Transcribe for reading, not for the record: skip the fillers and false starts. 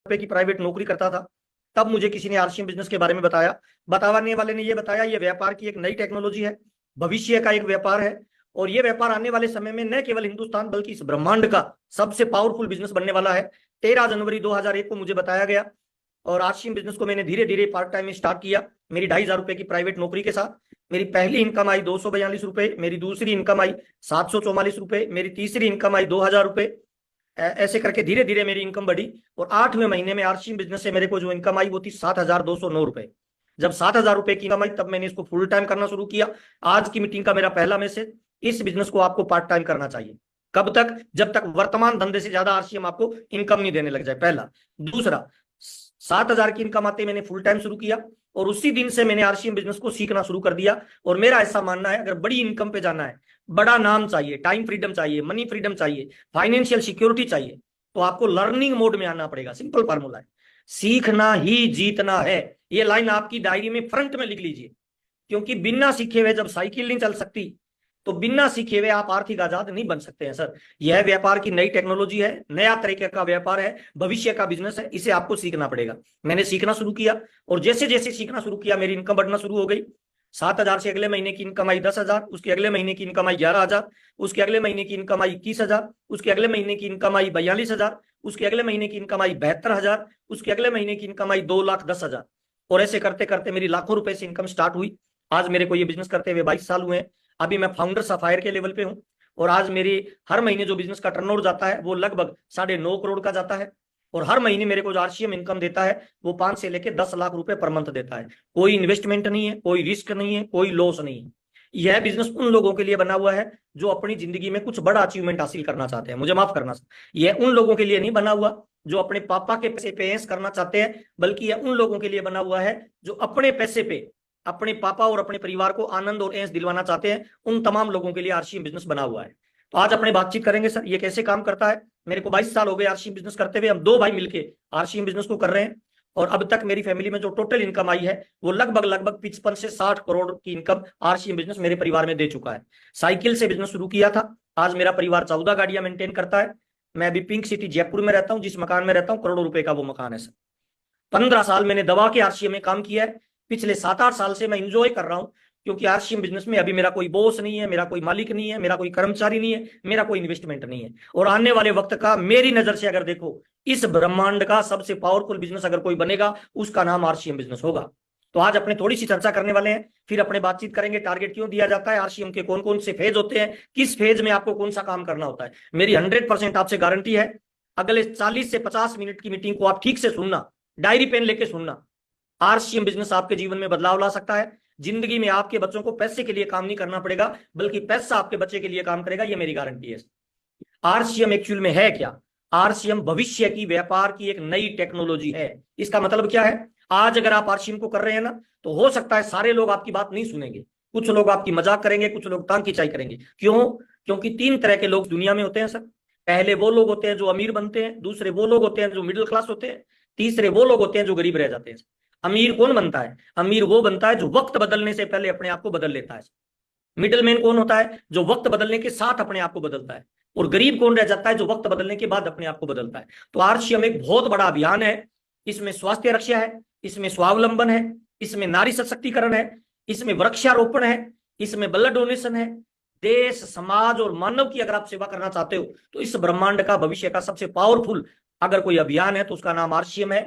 रुपए की प्राइवेट नौकरी करता था। तब मुझे किसी ने आरसीएम बिजनेस के बारे में बताया। बताने वाले ने ये बताया ये व्यापार की एक नई टेक्नोलॉजी है, भविष्य का एक व्यापार है, और ये व्यापार आने वाले समय में न केवल हिंदुस्तान बल्कि इस ब्रह्मांड का सबसे पावरफुल बिजनेस बनने वाला है। 13 जनवरी 2001 को मुझे बताया गया, और आरसीएम बिजनेस को मैंने धीरे धीरे पार्ट टाइम में स्टार्ट किया मेरी 2,500 रुपए की प्राइवेट नौकरी के साथ। मेरी पहली इनकम आई 242 रुपए, मेरी दूसरी इनकम आई 744 रुपए, मेरी तीसरी इनकम आई 2,000 रुपए। ऐसे करके धीरे धीरे मेरी इनकम बढ़ी, और 8वें महीने में आरसीएम बिजनेस से मेरे को जो इनकम आई वो थी 7,209 रुपए। जब 7,000 रुपए की इनकम आई तब मैंने इसको फुल टाइम करना शुरू किया। आज की मीटिंग का मेरा पहला मैसेज, इस बिजनेस को आपको पार्ट टाइम करना चाहिए। कब तक? जब तक वर्तमान धंधे से ज्यादा आरसीएम आपको इनकम नहीं देने लग जाए, पहला। दूसरा, 7,000 की इनकम आते मैंने फुल टाइम शुरू किया, और उसी दिन से मैंने आरसीएम बिजनेस को सीखना शुरू कर दिया। और मेरा ऐसा मानना है, अगर बड़ी इनकम पे जाना है, बड़ा नाम चाहिए, टाइम फ्रीडम चाहिए, मनी फ्रीडम चाहिए, फाइनेंशियल सिक्योरिटी चाहिए, तो आपको लर्निंग मोड में आना पड़ेगा। सिंपल फार्मूला है, सीखना ही जीतना है। ये लाइन आपकी डायरी में फ्रंट में लिख लीजिए, क्योंकि बिना सीखे हुए जब साइकिल नहीं चल सकती, तो बिना सीखे हुए आप आर्थिक आजाद नहीं बन सकते हैं सर। यह व्यापार की नई टेक्नोलॉजी है, नया तरीके का व्यापार है, भविष्य का बिजनेस है, इसे आपको सीखना पड़ेगा। मैंने सीखना शुरू किया, और जैसे जैसे सीखना शुरू किया मेरी इनकम बढ़ना शुरू हो गई। 7,000 से अगले महीने की इनकम आई 10,000, उसके अगले महीने की इनकम आई 11,000, उसके अगले महीने की इनकम आई 21,000, उसके अगले महीने की इनकम आई 42,000, उसके अगले महीने की इनकम आई 72,000, उसके अगले महीने की इनकम आई 2,10,000। और ऐसे करते करते मेरी लाखों रुपए से इनकम स्टार्ट हुई। आज मेरे को ये बिजनेस करते हुए 22 साल हुए हैं। अभी मैं फाउंडर सफायर के लेवल पे हूँ, और आज मेरी हर महीने जो बिजनेस का टर्नओवर जाता है वो लगभग 9.5 करोड़ का जाता है। और हर महीने मेरे को जो आरसीएम इनकम देता है वो 5 से लेकर 10 लाख रुपए पर मंथ देता है। कोई इन्वेस्टमेंट नहीं है, कोई रिस्क नहीं है, कोई लॉस नहीं है। यह बिजनेस उन लोगों के लिए बना हुआ है जो अपनी जिंदगी में कुछ बड़ा अचीवमेंट हासिल करना चाहते हैं। मुझे माफ करना, यह उन लोगों के लिए नहीं बना हुआ जो अपने पापा के पैसे पे ऐश करना चाहते हैं, बल्कि यह उन लोगों के लिए बना हुआ है जो अपने पैसे पे अपने पापा और अपने परिवार को आनंद और ऐश दिलवाना चाहते हैं। उन तमाम लोगों के लिए आरसीएम बिजनेस बना हुआ है। तो आज अपने बातचीत करेंगे सर ये कैसे काम करता है। मेरे को 22 साल हो गए आरसीएम बिजनेस करते हुए। हम दो भाई मिलके आरसीएम बिजनेस को कर रहे हैं, और अब तक मेरी फैमिली में जो टोटल इनकम आई है वो लगभग लगभग 55 से 60 करोड़ की इनकम आरसीएम बिजनेस मेरे परिवार में दे चुका है। साइकिल से बिजनेस शुरू किया था, आज मेरा परिवार 14 गाड़ियां मेंटेन करता है। मैं अभी पिंक सिटी जयपुर में रहता हूँ, जिस मकान में रहता हूँ करोड़ों रुपए का वो मकान है सर। 15 साल मैंने दवा के आरसीएम में काम किया है। पिछले 7-8 साल से मैं इंजॉय कर रहा हूँ, क्योंकि आरसीएम बिजनेस में अभी मेरा कोई बॉस नहीं है, मेरा कोई मालिक नहीं है, मेरा कोई कर्मचारी नहीं है, मेरा कोई इन्वेस्टमेंट नहीं है। और आने वाले वक्त का मेरी नजर से अगर देखो, इस ब्रह्मांड का सबसे पावरफुल बिजनेस अगर कोई बनेगा उसका नाम आरसीएम बिजनेस होगा। तो आज अपने थोड़ी सी चर्चा करने वाले हैं, फिर अपने बातचीत करेंगे टारगेट क्यों दिया जाता है, आरसीएम के कौन कौन से फेज होते हैं, किस फेज में आपको कौन सा काम करना होता है। मेरी 100% आपसे गारंटी है, अगले 40 से 50 मिनट की मीटिंग को आप ठीक से सुनना, डायरी पेन लेके सुनना। आरसीएम बिजनेस आपके जीवन में बदलाव ला सकता है। जिंदगी में आपके बच्चों को पैसे के लिए काम नहीं करना पड़ेगा, बल्कि पैसा आपके बच्चे के लिए काम करेगा, ये मेरी गारंटी है। आरसीएम एक्चुअल में है क्या? आरसीएम भविष्य की व्यापार की एक नई टेक्नोलॉजी है। इसका मतलब क्या है? आज अगर आप आरसीएम को कर रहे हैं ना, तो हो सकता है सारे लोग आपकी बात नहीं सुनेंगे, कुछ लोग आपकी मजाक करेंगे, कुछ लोग टांग खिंचाई करेंगे। क्यों? क्योंकि 3 तरह के लोग दुनिया में होते हैं सर। पहले वो लोग होते हैं जो अमीर बनते हैं, दूसरे वो लोग होते हैं जो मिडिल क्लास होते हैं, तीसरे वो लोग होते हैं जो गरीब रह जाते हैं। अमीर कौन बनता है? अमीर वो बनता है जो वक्त बदलने से पहले अपने आप को बदल लेता है। मिडिल मैन कौन होता है? जो वक्त बदलने के साथ अपने आप को बदलता है। और गरीब कौन रह जाता है? जो वक्त बदलने के बाद अपने आप को बदलता है। तो आरसीएम एक बहुत बड़ा अभियान है। इसमें स्वास्थ्य रक्षा है, इसमें स्वावलंबन है, इसमें नारी सशक्तिकरण है, इसमें वृक्षारोपण है, इसमें ब्लड डोनेशन है। देश, समाज और मानव की अगर आप सेवा करना चाहते हो, तो इस ब्रह्मांड का भविष्य का सबसे पावरफुल अगर कोई अभियान है तो उसका नाम आरसीएम है।